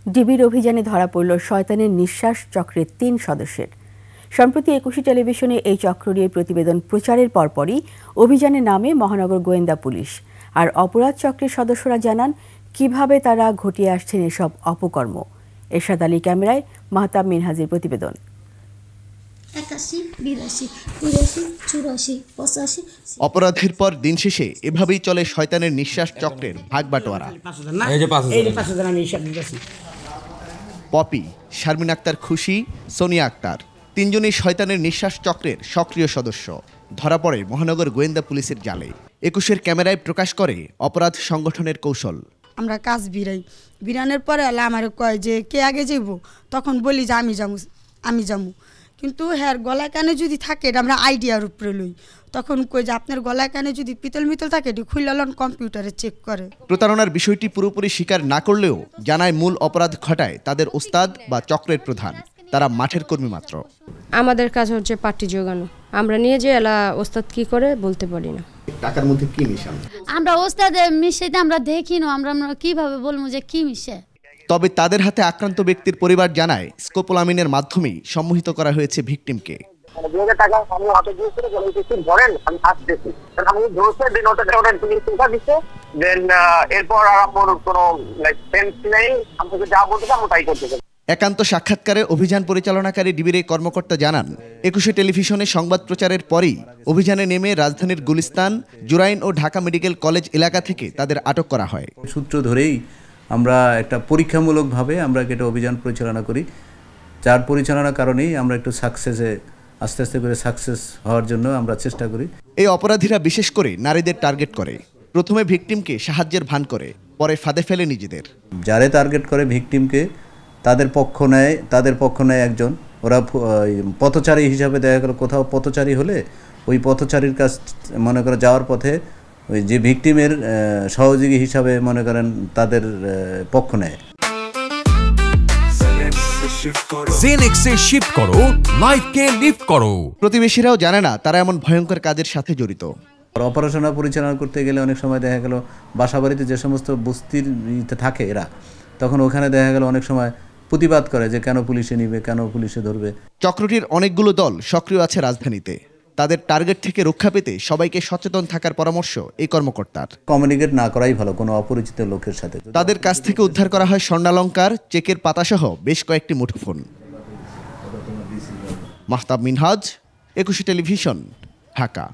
ডিবির অভিযানে ধরা পড়ল শয়তানের নিঃশ্বাস চক্রের ৩ সদস্যের। সম্প্রতি একুশে টেলিভিশনে এই চক্র নিয়ে প্রতিবেদন প্রচারের পরপরই অভিযানে নামে মহানগর গোয়েন্দা পুলিশ। আর অপরাধ চক্রের সদস্যরা জানান কিভাবে তারা ঘটিয়ে আসছেন এসব অপকর্ম। এরশাদ আলী ক্যামেরায়, মাহতাব মিনহাজের প্রতিবেদন। অপরাধের পর দিন শেষে এভাবেই চলে শয়তানের নিঃশ্বাস চক্রের ভাগবাটোয়ারা। পপি, শারমিন আক্তার খুশি, সোনিয়া আক্তার ৩ জনই শয়তানের নিঃশ্বাস চক্রের সক্রিয় সদস্য। ধরা পড়ে মহানগর গোয়েন্দা পুলিশের জালে। একুশের ক্যামেরায় প্রকাশ করে অপরাধ সংগঠনের কৌশল। আমরা কাজ বিরানের পরে আমার কয় যে কে আগে যাইব, তখন বলি যে আমি যাবো কিন্তু হ্যাঁ গলায় কানে যদি থাকে এটা আমরা আইডিয়ার উপরে লই। তখন কই যে আপনার গলায় কানে যদি পিতল মিতল থাকে এটি খুললালন কম্পিউটারে চেক করে। প্রতারণার বিষয়টি পুরোপুরি স্বীকার না করলেও জানায় মূল অপরাধ ঘটায় তাদের ওস্তাদ বা চক্রের প্রধান। তারা মাঠের কর্মী মাত্র। আমাদের কাজ হচ্ছে পার্টি জোগানো। আমরা নিয়ে যে এলা ওস্তাদ কি করে বলতে পারি না। টাকার মধ্যে কি মিশান আমরা ওস্তাদে মিশাইতে আমরা দেখি না, আমরা কিভাবে বলবো যে কি মিশে। তবে তাদের হাতে আক্রান্ত ব্যক্তির পরিবার জানায় স্কোপোলামিনের মাধ্যমেই সম্মোহিত করা হয়েছে ভিকটিমকে। একান্ত সাক্ষাৎকারে অভিযান পরিচালনাকারী ডিবির কর্মকর্তা জানান, একুশে টেলিভিশনে সংবাদ প্রচারের পরই অভিযানে নেমে রাজধানীর গুলিস্তান, জুরাইন ও ঢাকা মেডিকেল কলেজ এলাকা থেকে তাদের আটক করা হয়। সূত্র ধরেই আমরা একটা পরীক্ষামূলকভাবে আমরা একটা অভিযান পরিচালনা করি, যার পরিচালনার কারণেই আমরা একটু আস্তে আস্তে করে সাকসেস হওয়ার জন্য আমরা চেষ্টা করি। এই অপরাধীরা বিশেষ করে নারীদের টার্গেট করে। প্রথমে ভিকটিমকে সাহায্যের ভান করে, পরে ফাঁদে ফেলে নিজেদের। যারে টার্গেট করে ভিকটিমকে তাদের পক্ষ নেয় একজন। ওরা পথচারী হিসাবে দেখা গেল কোথাও পথচারী হলে ওই পথচারীর কাছ মনে করে যাওয়ার পথে ওই যে ভিকটিমের সহযোগী হিসাবে মনে করেন তাদের পক্ষ নেয়। প্রতিবেশীরাও জানে না তারা এমন ভয়ঙ্কর কাজের সাথে জড়িত। অপারেশন পরিচালনা করতে গেলে অনেক সময় দেখা গেল বাসাবাড়িতে যে সমস্ত বস্তির থাকে এরা, তখন ওখানে দেখা গেল অনেক সময় প্রতিবাদ করে যে কেন পুলিশে নিবে, কেন পুলিশে ধরবে। চক্রটির অনেকগুলো দল সক্রিয় আছে রাজধানীতে। তাদের টার্গেট থেকে রক্ষা পেতে সবাইকে সচেতন থাকার পরামর্শ এই কর্মকর্তার। কমিউনিকেট না করাই ভালো কোনো অপরিচিত লোকের সাথে। তাদের কাছ থেকে উদ্ধার করা হয় স্বর্ণালংকার, চেকের পাতাসহ বেশ কয়েকটি মুঠোফোন। মাহতাব মিনহাজ, একুশে টেলিভিশন, ঢাকা।